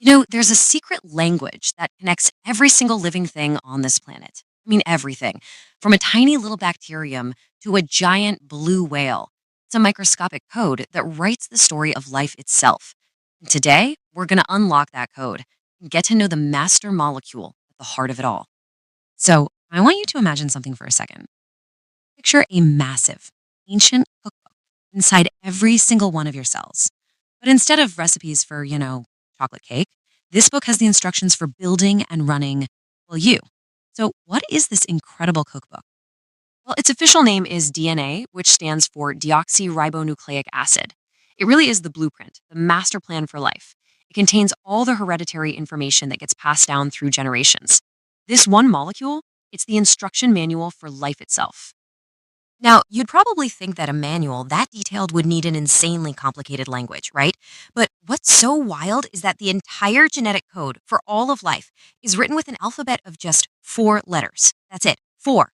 There's a secret language that connects every single living thing on this planet. I mean, everything. From a tiny little bacterium to a giant blue whale. It's a microscopic code that writes the story of life itself. And today, we're going to unlock that code and get to know the master molecule at the heart of it all. So, I want you to imagine something for a second. Picture a massive, ancient cookbook inside every single one of your cells. But instead of recipes for, chocolate cake, this book has the instructions for building and running, well, you. So, what is this incredible cookbook? Well, its official name is DNA, which stands for deoxyribonucleic acid. It really is the blueprint, the master plan for life. It contains all the hereditary information that gets passed down through generations. This one molecule, it's the instruction manual for life itself. Now, you'd probably think that a manual that detailed would need an insanely complicated language, right? But what's so wild is that the entire genetic code for all of life is written with an alphabet of just four letters. That's it, four.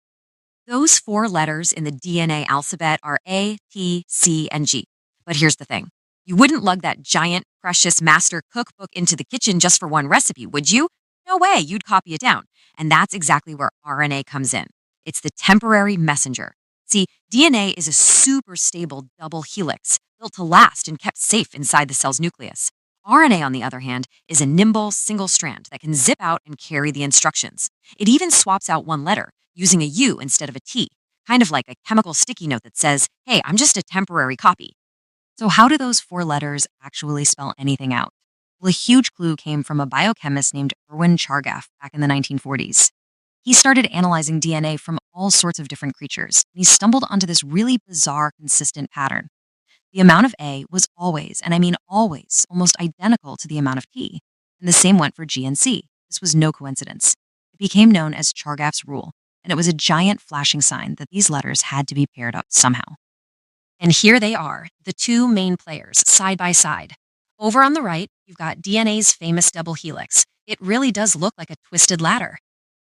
Those four letters in the DNA alphabet are A, T, C, and G. But here's the thing. You wouldn't lug that giant, precious master cookbook into the kitchen just for one recipe, would you? No way, you'd copy it down. And that's exactly where RNA comes in. It's the temporary messenger. See, DNA is a super stable double helix built to last and kept safe inside the cell's nucleus. RNA, on the other hand, is a nimble single strand that can zip out and carry the instructions. It even swaps out one letter, using a U instead of a T, kind of like a chemical sticky note that says, hey, I'm just a temporary copy. So, how do those four letters actually spell anything out? Well, a huge clue came from a biochemist named Erwin Chargaff back in the 1940s. He started analyzing DNA from all sorts of different creatures, and he stumbled onto this really bizarre, consistent pattern. The amount of A was always, and I mean always, almost identical to the amount of T, and the same went for G and C. This was no coincidence. It became known as Chargaff's rule, and it was a giant flashing sign that these letters had to be paired up somehow. And here they are, the two main players, side by side. Over on the right, you've got DNA's famous double helix. It really does look like a twisted ladder.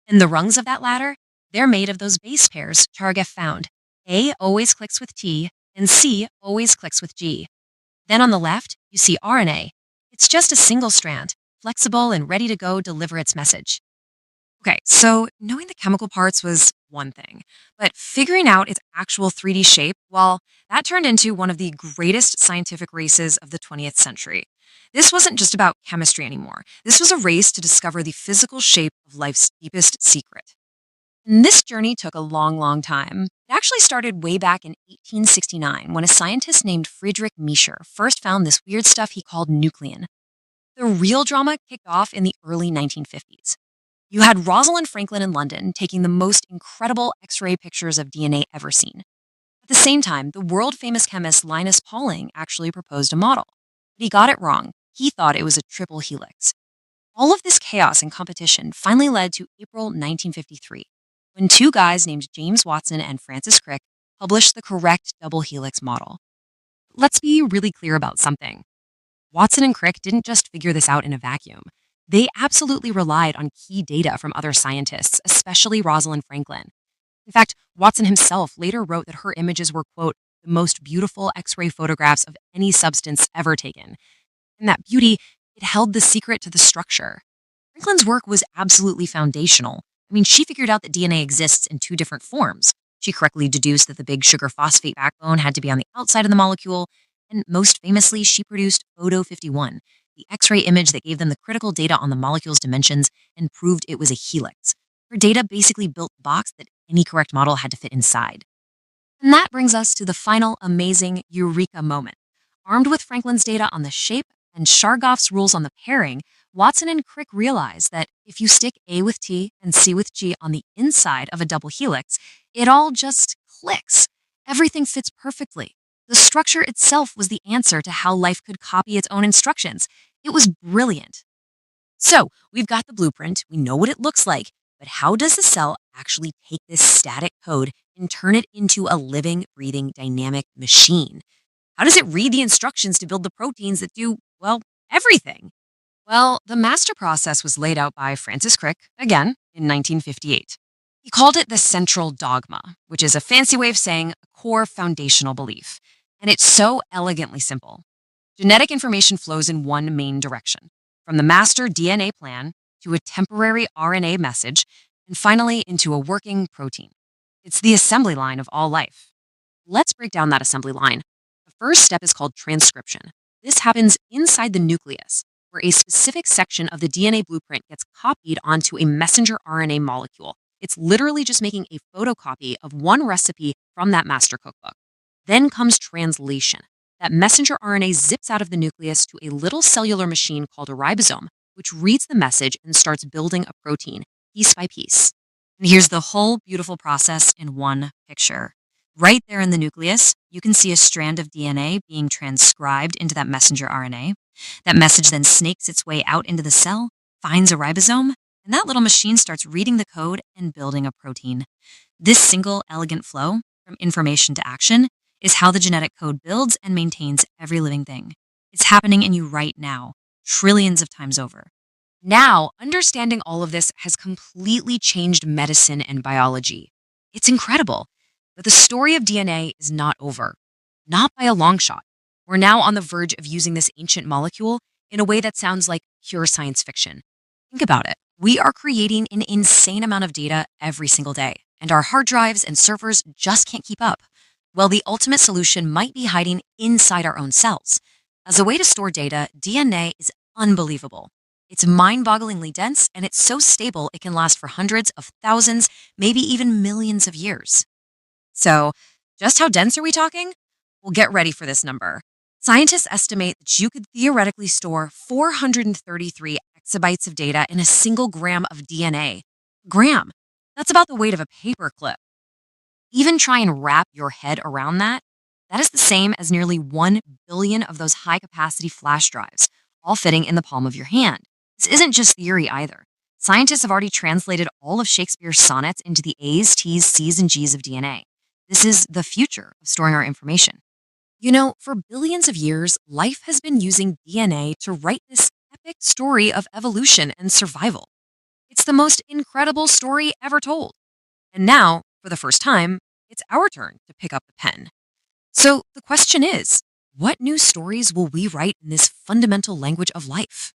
And the rungs of that ladder, they're made of those base pairs Chargaff found. A always clicks with T, and C always clicks with G. Then on the left, you see RNA. It's just a single strand, flexible and ready to go deliver its message. Okay, so knowing the chemical parts was one thing, but figuring out its actual 3D shape, well, that turned into one of the greatest scientific races of the 20th century. This wasn't just about chemistry anymore. This was a race to discover the physical shape of life's deepest secret. And this journey took a long, long time. It actually started way back in 1869 when a scientist named Friedrich Miescher first found this weird stuff he called nuclein. The real drama kicked off in the early 1950s. You had Rosalind Franklin in London taking the most incredible X-ray pictures of DNA ever seen. At the same time, the world-famous chemist Linus Pauling actually proposed a model. But he got it wrong. He thought it was a triple helix. All of this chaos and competition finally led to April 1953, when two guys named James Watson and Francis Crick published the correct double helix model. Let's be really clear about something. Watson and Crick didn't just figure this out in a vacuum. They absolutely relied on key data from other scientists, especially Rosalind Franklin. In fact, Watson himself later wrote that her images were, quote, the most beautiful X-ray photographs of any substance ever taken. And that beauty, it held the secret to the structure. Franklin's work was absolutely foundational. I mean, she figured out that DNA exists in two different forms. She correctly deduced that the big sugar phosphate backbone had to be on the outside of the molecule, and most famously, she produced Photo 51, the X-ray image that gave them the critical data on the molecule's dimensions and proved it was a helix. Her data basically built the box that any correct model had to fit inside. And that brings us to the final amazing eureka moment. Armed with Franklin's data on the shape and Chargaff's rules on the pairing, Watson and Crick realized that if you stick A with T and C with G on the inside of a double helix, it all just clicks. Everything fits perfectly. The structure itself was the answer to how life could copy its own instructions. It was brilliant. So, we've got the blueprint, we know what it looks like, but how does the cell actually take this static code and turn it into a living, breathing, dynamic machine? How does it read the instructions to build the proteins that do, well, everything? Well, the master process was laid out by Francis Crick, again, in 1958. He called it the central dogma, which is a fancy way of saying a core foundational belief. And it's so elegantly simple. Genetic information flows in one main direction, from the master DNA plan to a temporary RNA message, and finally into a working protein. It's the assembly line of all life. Let's break down that assembly line. The first step is called transcription. This happens inside the nucleus, where a specific section of the DNA blueprint gets copied onto a messenger RNA molecule. It's literally just making a photocopy of one recipe from that master cookbook. Then comes translation. That messenger RNA zips out of the nucleus to a little cellular machine called a ribosome, which reads the message and starts building a protein, piece by piece. And here's the whole beautiful process in one picture. Right there in the nucleus, you can see a strand of DNA being transcribed into that messenger RNA. That message then snakes its way out into the cell, finds a ribosome, and that little machine starts reading the code and building a protein. This single, elegant flow from information to action is how the genetic code builds and maintains every living thing. It's happening in you right now, trillions of times over. Now, understanding all of this has completely changed medicine and biology. It's incredible. But the story of DNA is not over. Not by a long shot. We're now on the verge of using this ancient molecule in a way that sounds like pure science fiction. Think about it. We are creating an insane amount of data every single day, and our hard drives and servers just can't keep up. Well, the ultimate solution might be hiding inside our own cells. As a way to store data, DNA is unbelievable. It's mind-bogglingly dense, and it's so stable it can last for hundreds of thousands, maybe even millions of years. So, just how dense are we talking? Well, get ready for this number. Scientists estimate that you could theoretically store 433 exabytes of data in a single gram of DNA. Gram. That's about the weight of a paperclip. Even try and wrap your head around that. That is the same as nearly 1 billion of those high-capacity flash drives, all fitting in the palm of your hand. This isn't just theory either. Scientists have already translated all of Shakespeare's sonnets into the A's, T's, C's, and G's of DNA. This is the future of storing our information. You know, for billions of years, life has been using DNA to write this epic story of evolution and survival. It's the most incredible story ever told. And now, for the first time, it's our turn to pick up the pen. So the question is, what new stories will we write in this fundamental language of life?